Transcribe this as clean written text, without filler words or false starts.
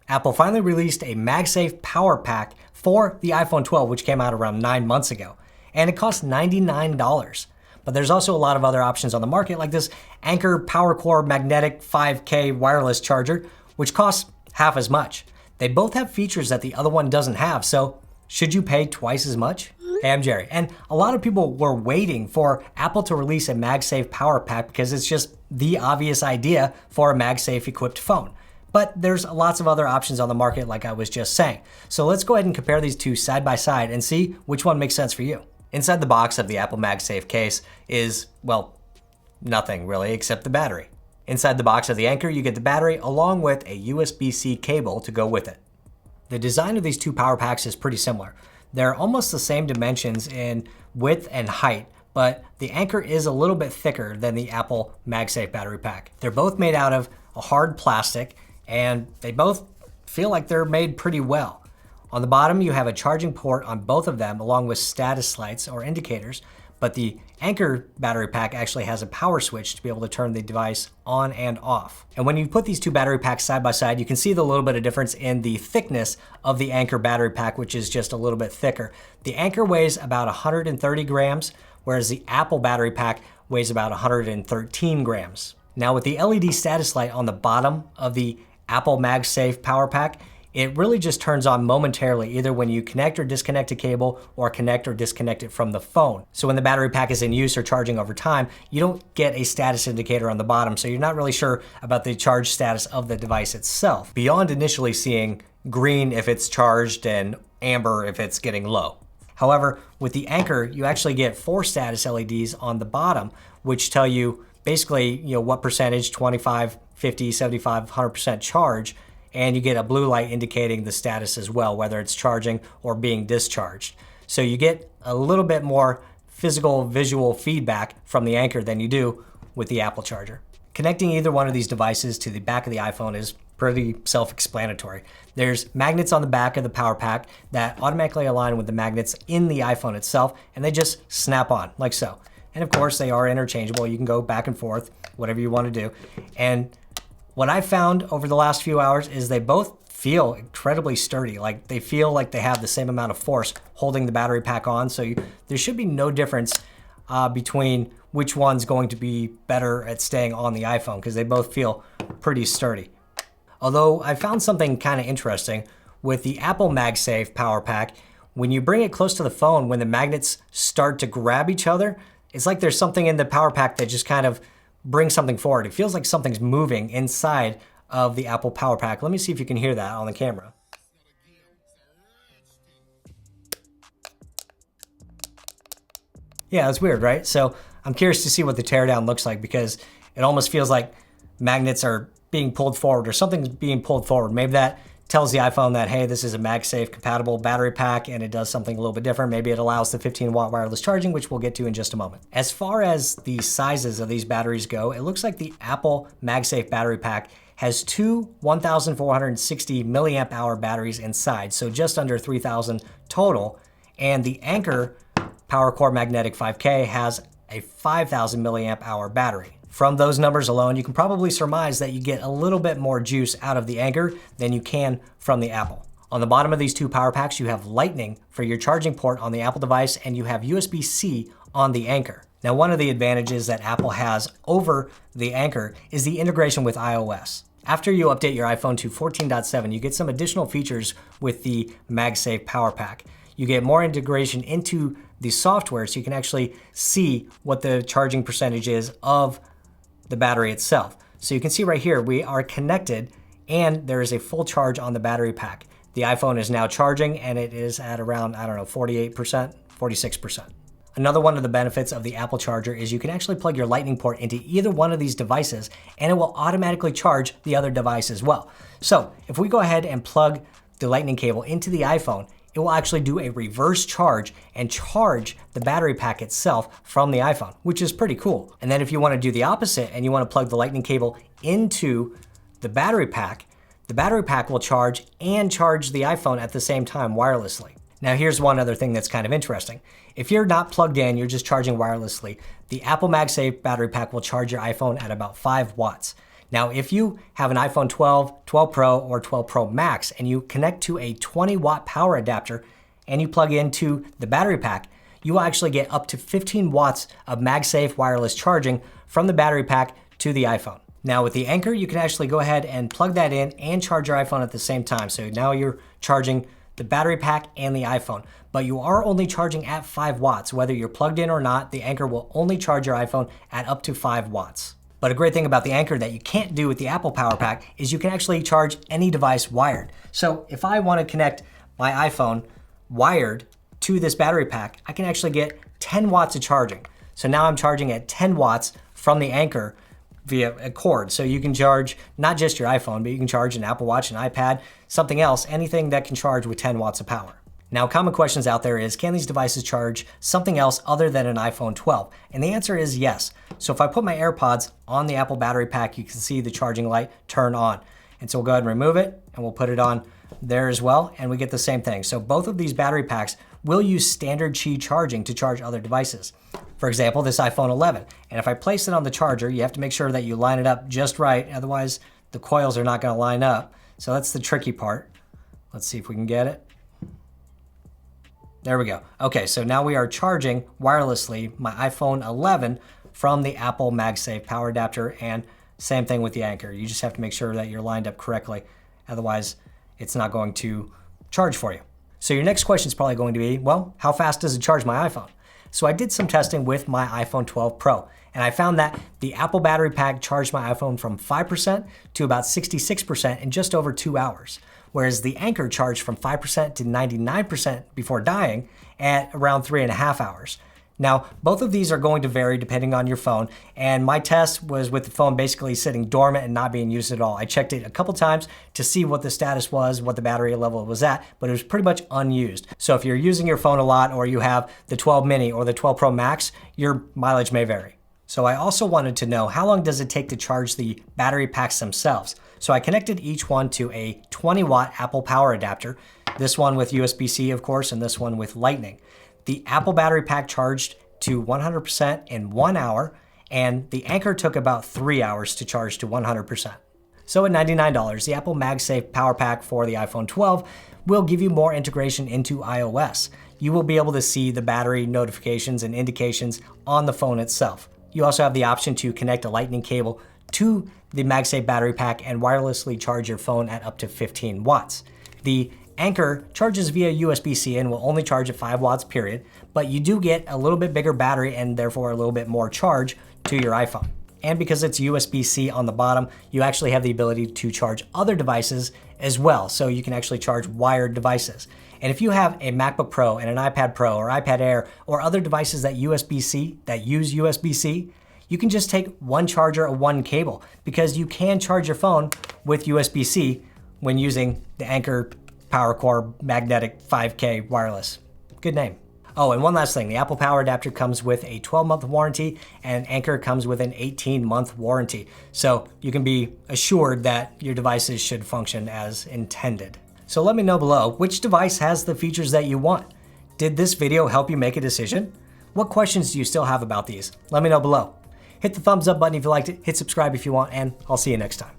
Apple finally released a MagSafe Power Pack for the iPhone 12, which came out around 9 months ago, and it costs $99. But there's also a lot of other options on the market, like this Anker PowerCore Magnetic 5K wireless charger, which costs half as much. They both have features that the other one doesn't have, so should you pay twice as much? Hey, I'm Jerry, and a lot of people were waiting for Apple to release a MagSafe Power Pack because it's just the obvious idea for a MagSafe equipped phone. But there's lots of other options on the market, like I was just saying. So let's go ahead and compare these two side by side and see which one makes sense for you. Inside the box of the Apple MagSafe case is, well, nothing really except the battery. Inside the box of the Anker, you get the battery along with a USB-C cable to go with it. The design of these two power packs is pretty similar. They're almost the same dimensions in width and height, but the Anker is a little bit thicker than the Apple MagSafe Battery Pack. They're both made out of a hard plastic, and they both feel like they're made pretty well. On the bottom, you have a charging port on both of them along with status lights or indicators, but the Anker battery pack actually has a power switch to be able to turn the device on and off. And when you put these two battery packs side by side, you can see the little bit of difference in the thickness of the Anker battery pack, which is just a little bit thicker. The Anker weighs about 130 grams, whereas the Apple battery pack weighs about 113 grams. Now with the LED status light on the bottom of the Apple MagSafe Power Pack, it really just turns on momentarily, either when you connect or disconnect a cable or connect or disconnect it from the phone. So when the battery pack is in use or charging over time, you don't get a status indicator on the bottom, so you're not really sure about the charge status of the device itself, beyond initially seeing green if it's charged and amber if it's getting low. However, with the Anker, you actually get 4 status LEDs on the bottom, which tell you basically, what percentage, 25, 50, 75, 100% charge, and you get a blue light indicating the status as well, whether it's charging or being discharged. So you get a little bit more physical visual feedback from the Anker than you do with the Apple charger. Connecting either one of these devices to the back of the iPhone is pretty self-explanatory. There's magnets on the back of the power pack that automatically align with the magnets in the iPhone itself, and they just snap on like so. And of course they are interchangeable. You can go back and forth, whatever you want to do. And what I found over the last few hours is they both feel incredibly sturdy. Like they feel like they have the same amount of force holding the battery pack on. So there should be no difference between which one's going to be better at staying on the iPhone, because they both feel pretty sturdy. Although I found something kind of interesting with the Apple MagSafe Power Pack. When you bring it close to the phone, when the magnets start to grab each other, it's like there's something in the power pack that just kind of brings something forward. It feels like something's moving inside of the Apple Power Pack. Let me see if you can hear that on the camera. Yeah, it's weird, right? So I'm curious to see what the teardown looks like, because it almost feels like magnets are being pulled forward or something's being pulled forward. Maybe that tells the iPhone that, hey, this is a MagSafe compatible battery pack and it does something a little bit different. Maybe it allows the 15-watt wireless charging, which we'll get to in just a moment. As far as the sizes of these batteries go, it looks like the Apple MagSafe battery pack has two 1,460 milliamp hour batteries inside, so just under 3,000 total. And the Anker PowerCore Magnetic 5K has a 5,000 milliamp hour battery. From those numbers alone, you can probably surmise that you get a little bit more juice out of the Anker than you can from the Apple. On the bottom of these two power packs, you have Lightning for your charging port on the Apple device, and you have USB-C on the Anker. Now, one of the advantages that Apple has over the Anker is the integration with iOS. After you update your iPhone to 14.7, you get some additional features with the MagSafe Power Pack. You get more integration into the software, so you can actually see what the charging percentage is of the battery itself. So you can see right here, we are connected and there is a full charge on the battery pack. The iPhone is now charging and it is at around, 48%, 46%. Another one of the benefits of the Apple charger is you can actually plug your Lightning port into either one of these devices and it will automatically charge the other device as well. So if we go ahead and plug the Lightning cable into the iPhone, it will actually do a reverse charge and charge the battery pack itself from the iPhone, which is pretty cool. And then if you want to do the opposite and you want to plug the Lightning cable into the battery pack will charge and charge the iPhone at the same time wirelessly. Now here's one other thing that's kind of interesting. If you're not plugged in, you're just charging wirelessly, the Apple MagSafe battery pack will charge your iPhone at about 5 watts. Now, if you have an iPhone 12, 12 Pro, or 12 Pro Max, and you connect to a 20-watt power adapter and you plug into the battery pack, you will actually get up to 15 watts of MagSafe wireless charging from the battery pack to the iPhone. Now with the Anker, you can actually go ahead and plug that in and charge your iPhone at the same time. So now you're charging the battery pack and the iPhone, but you are only charging at 5 watts. Whether you're plugged in or not, the Anker will only charge your iPhone at up to 5 watts. But a great thing about the Anker that you can't do with the Apple Power Pack is you can actually charge any device wired. So if I want to connect my iPhone wired to this battery pack, I can actually get 10 watts of charging. So now I'm charging at 10 watts from the Anker via a cord. So you can charge not just your iPhone, but you can charge an Apple Watch, an iPad, something else, anything that can charge with 10 watts of power. Now, common questions out there is, can these devices charge something else other than an iPhone 12? And the answer is yes. So if I put my AirPods on the Apple battery pack, you can see the charging light turn on. And so we'll go ahead and remove it and we'll put it on there as well, and we get the same thing. So both of these battery packs will use standard Qi charging to charge other devices. For example, this iPhone 11. And if I place it on the charger, you have to make sure that you line it up just right, otherwise the coils are not going to line up. So that's the tricky part. Let's see if we can get it. There we go. Okay, so now we are charging wirelessly my iPhone 11 from the Apple MagSafe power adapter, and same thing with the Anker. You just have to make sure that you're lined up correctly. Otherwise, it's not going to charge for you. So your next question is probably going to be, well, how fast does it charge my iPhone? So I did some testing with my iPhone 12 Pro, and I found that the Apple battery pack charged my iPhone from 5% to about 66% in just over 2 hours, whereas the Anker charged from 5% to 99% before dying at around 3.5 hours. Now, both of these are going to vary depending on your phone, and my test was with the phone basically sitting dormant and not being used at all. I checked it a couple times to see what the status was, what the battery level was at, but it was pretty much unused. So if you're using your phone a lot, or you have the 12 mini or the 12 Pro Max, your mileage may vary. So I also wanted to know, how long does it take to charge the battery packs themselves? So I connected each one to a 20-watt Apple power adapter, this one with USB-C, of course, and this one with Lightning. The Apple battery pack charged to 100% in 1 hour, and the Anker took about 3 hours to charge to 100%. So at $99, the Apple MagSafe Power Pack for the iPhone 12 will give you more integration into iOS. You will be able to see the battery notifications and indications on the phone itself. You also have the option to connect a Lightning cable to the MagSafe battery pack and wirelessly charge your phone at up to 15 watts. The Anker charges via USB-C and will only charge at 5 watts period, but you do get a little bit bigger battery and therefore a little bit more charge to your iPhone. And because it's USB-C on the bottom, you actually have the ability to charge other devices as well. So you can actually charge wired devices. And if you have a MacBook Pro and an iPad Pro or iPad Air or other devices that use USB-C, you can just take one charger or one cable, because you can charge your phone with USB-C when using the Anker PowerCore Magnetic 5K wireless. Good name. Oh, and one last thing, the Apple Power Adapter comes with a 12-month warranty and Anker comes with an 18-month warranty. So you can be assured that your devices should function as intended. So let me know below, which device has the features that you want? Did this video help you make a decision? What questions do you still have about these? Let me know below. Hit the thumbs up button if you liked it, hit subscribe if you want, and I'll see you next time.